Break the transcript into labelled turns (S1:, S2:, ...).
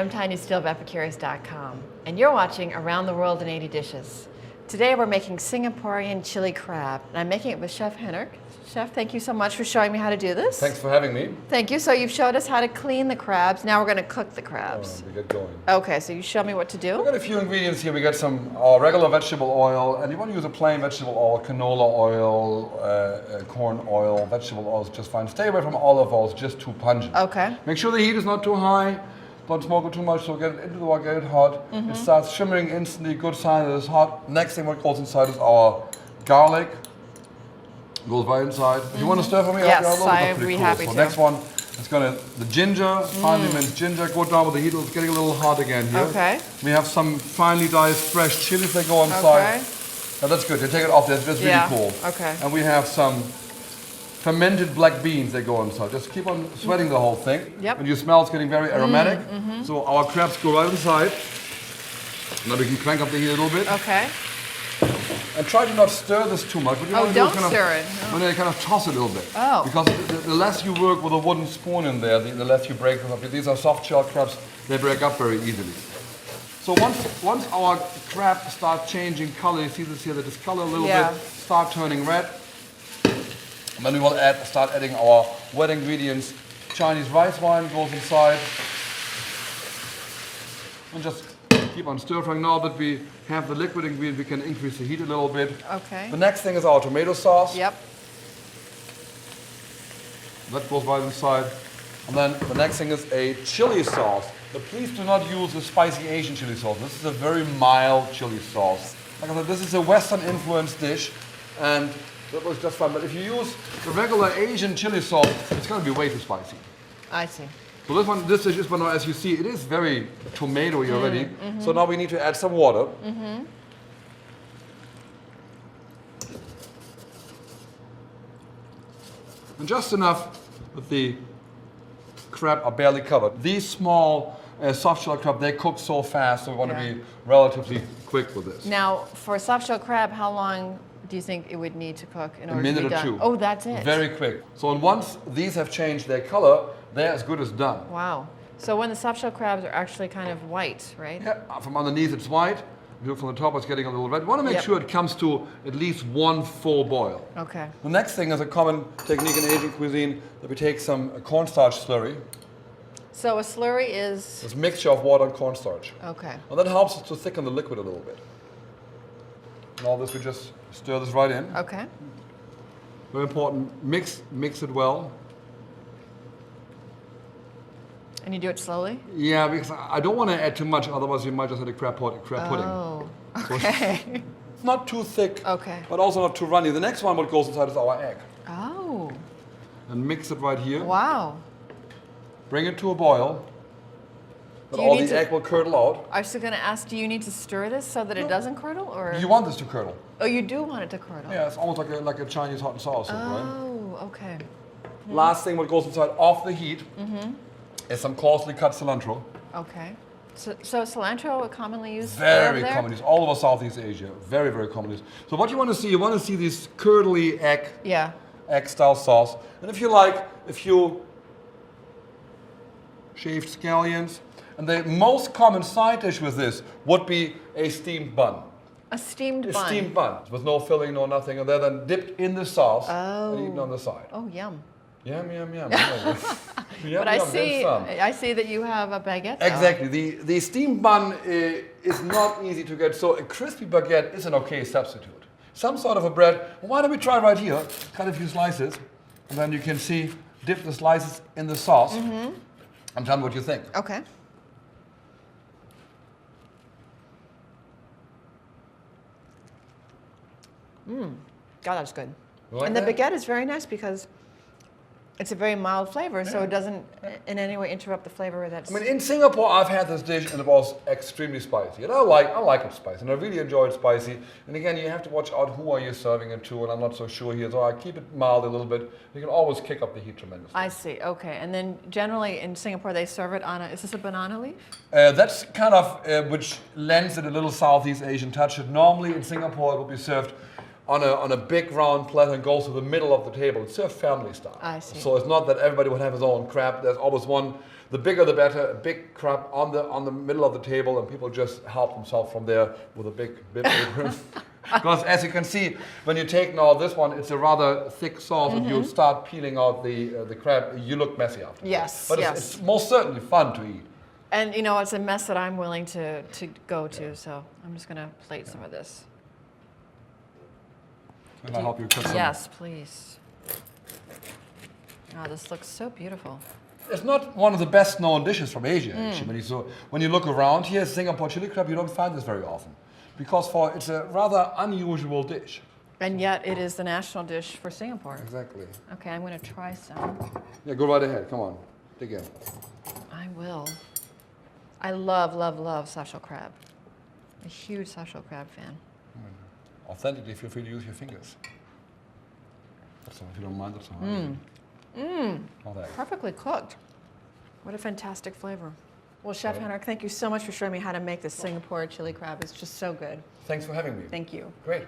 S1: I'm Tanya Steele of Epicurious.com, and you're watching Around the World in 80 Dishes. Today we're making Singaporean chili crab, and I'm making it with Chef Henrik. Chef, thank you so much for showing me how to do this.
S2: Thanks for having me.
S1: Thank you. So you've showed us how to clean the crabs. Now we're going to cook the crabs.
S2: We get going.
S1: Okay, so you show me what to do.
S2: We've got a few ingredients here. We got some regular vegetable oil, and you want to use a plain vegetable oil, canola oil, corn oil, vegetable oils, just fine. Stay away from olive oils, just too pungent.
S1: Okay.
S2: Make sure the heat is not too high. Don't smoke it too much, so get it into the oil, get it hot. It starts shimmering instantly, good sign that it's hot. Next thing what goes inside is our garlic. Goes right inside. If you want to stir for me,
S1: yes,
S2: I'd
S1: be happy
S2: so
S1: to.
S2: next one, it's the ginger, finely minced ginger. Go down with the heat. It's getting a little hot again here.
S1: Okay.
S2: We have some finely diced fresh chilies that go inside.
S1: Okay.
S2: Now that's good. You take it off. That's really cool.
S1: Okay.
S2: And we have some fermented black beans that go inside. Just keep on sweating the whole thing.
S1: Yep.
S2: And you smell it's getting very aromatic. So our crabs go right inside. Now we can crank up the heat a little bit.
S1: Okay.
S2: And try to not stir this too much. What you want to do
S1: don't
S2: is
S1: stir it.
S2: When you kind of toss it a little bit.
S1: Oh.
S2: Because the less you work with a wooden spoon in there, the less you break them up. These are soft shell crabs. They break up very easily. So once our crab starts changing color, you see this here, that discolor a little bit, start turning red. And then we will start adding our wet ingredients. Chinese rice wine goes inside. And just keep on stir frying. Now that we have the liquid ingredient, we can increase the heat a little bit.
S1: Okay.
S2: The next thing is our tomato sauce.
S1: Yep.
S2: That goes right inside. And then the next thing is a chili sauce. But please do not use the spicy Asian chili sauce. This is a very mild chili sauce. Like I said, this is a Western influenced dish, and that was just fine. But if you use the regular Asian chili sauce, it's going to be way too spicy.
S1: I see.
S2: So this dish is, now, as you see, it is very tomatoey already. So now we need to add some water. And just enough that the crab are barely covered. These small soft shell crab, they cook so fast, so we want to be relatively quick with this.
S1: Now, for soft shell crab, how long do you think it would need to cook in order to be done?
S2: A minute or two.
S1: Oh, that's it.
S2: Very quick. So once these have changed their color, they're as good as done.
S1: Wow. So when the soft shell crabs are actually kind of white, right?
S2: Yeah, from underneath it's white. If you look from the top, it's getting a little red. You want to make sure it comes to at least one full boil.
S1: Okay.
S2: The next thing is a common technique in Asian cuisine that we take some cornstarch slurry.
S1: So a slurry is?
S2: It's a mixture of water and cornstarch.
S1: Okay.
S2: And that helps us to thicken the liquid a little bit. And all this, we just stir this right in.
S1: Okay.
S2: Very important, mix it well.
S1: And you do it slowly?
S2: Yeah, because I don't want to add too much, otherwise you might just have a crab pudding.
S1: Oh, okay.
S2: It's not too thick,
S1: Okay.
S2: but also not too runny. The next one, what goes inside, is our egg.
S1: Oh.
S2: And mix it right here.
S1: Wow.
S2: Bring it to a boil. Then
S1: Do you
S2: all
S1: need
S2: the
S1: to-
S2: egg will curdle out.
S1: I was going to ask, do you need to stir this so that it doesn't curdle, or?
S2: You want this to curdle.
S1: Oh, you do want it to curdle?
S2: Yeah, it's almost like a Chinese hot and sour soup, right?
S1: Oh, okay.
S2: Last thing, what goes inside off the heat is some coarsely cut cilantro.
S1: Okay. So cilantro commonly used
S2: Very
S1: there?
S2: commonly used, all over Southeast Asia. Very, very commonly used. So what you want to see this curdly egg-style sauce. And if you shaved scallions, and the most common side dish with this would be a steamed bun.
S1: A steamed bun?
S2: A steamed bun, with no filling, no nothing, and they're then dipped in the sauce and eaten on the side.
S1: Oh, yum.
S2: Yum, yum, yum.
S1: But I see that you have a baguette.
S2: Exactly. The steamed bun is not easy to get, so a crispy baguette is an okay substitute. Some sort of a bread. Well, why don't we try right here? Cut a few slices, and then you can dip the slices in the sauce. And tell me what you think.
S1: Okay. God, that's good.
S2: Like
S1: and the
S2: that?
S1: baguette is very nice because it's a very mild flavor, so it doesn't in any way interrupt the flavor that's...
S2: I mean, in Singapore, I've had this dish and it was extremely spicy. And I like it spicy, and I really enjoy it spicy. And again, you have to watch out who are you serving it to, and I'm not so sure here. So I keep it mild a little bit. You can always kick up the heat tremendously.
S1: I see, okay. And then generally in Singapore, they serve it on is this a banana leaf?
S2: That's kind of which lends it a little Southeast Asian touch. Normally in Singapore, it will be served on a big round platter and goes to the middle of the table. It's served family style.
S1: I see.
S2: So it's not that everybody would have his own crab. There's always one The bigger the better. A big crab on the middle of the table, and people just help themselves from there with a big bib apron. Because as you can see, when you take now this one, it's a rather thick sauce, and you start peeling out the crab. You look messy after.
S1: Yes,
S2: but it's most certainly fun to eat.
S1: And you know, it's a mess that I'm willing to go to, so I'm just going to plate some of this.
S2: Can I help you cut some?
S1: Yes, please. Oh, this looks so beautiful.
S2: It's not one of the best known dishes from Asia, actually. When you look around here, Singapore chili crab, you don't find this very often. Because it's a rather unusual dish.
S1: And yet it is the national dish for Singapore.
S2: Exactly.
S1: Okay, I'm going to try some.
S2: Yeah, go right ahead. Come on. Dig in.
S1: I will. I love, love, love soft shell crab. A huge soft shell crab fan.
S2: Authentically, feel free to use your fingers. That's all, if you don't mind, that's all. All that.
S1: Perfectly cooked. What a fantastic flavor. Well, Chef Henrik, thank you so much for showing me how to make this Singapore chili crab. It's just so good.
S2: Thanks for having me.
S1: Thank you.
S2: Great.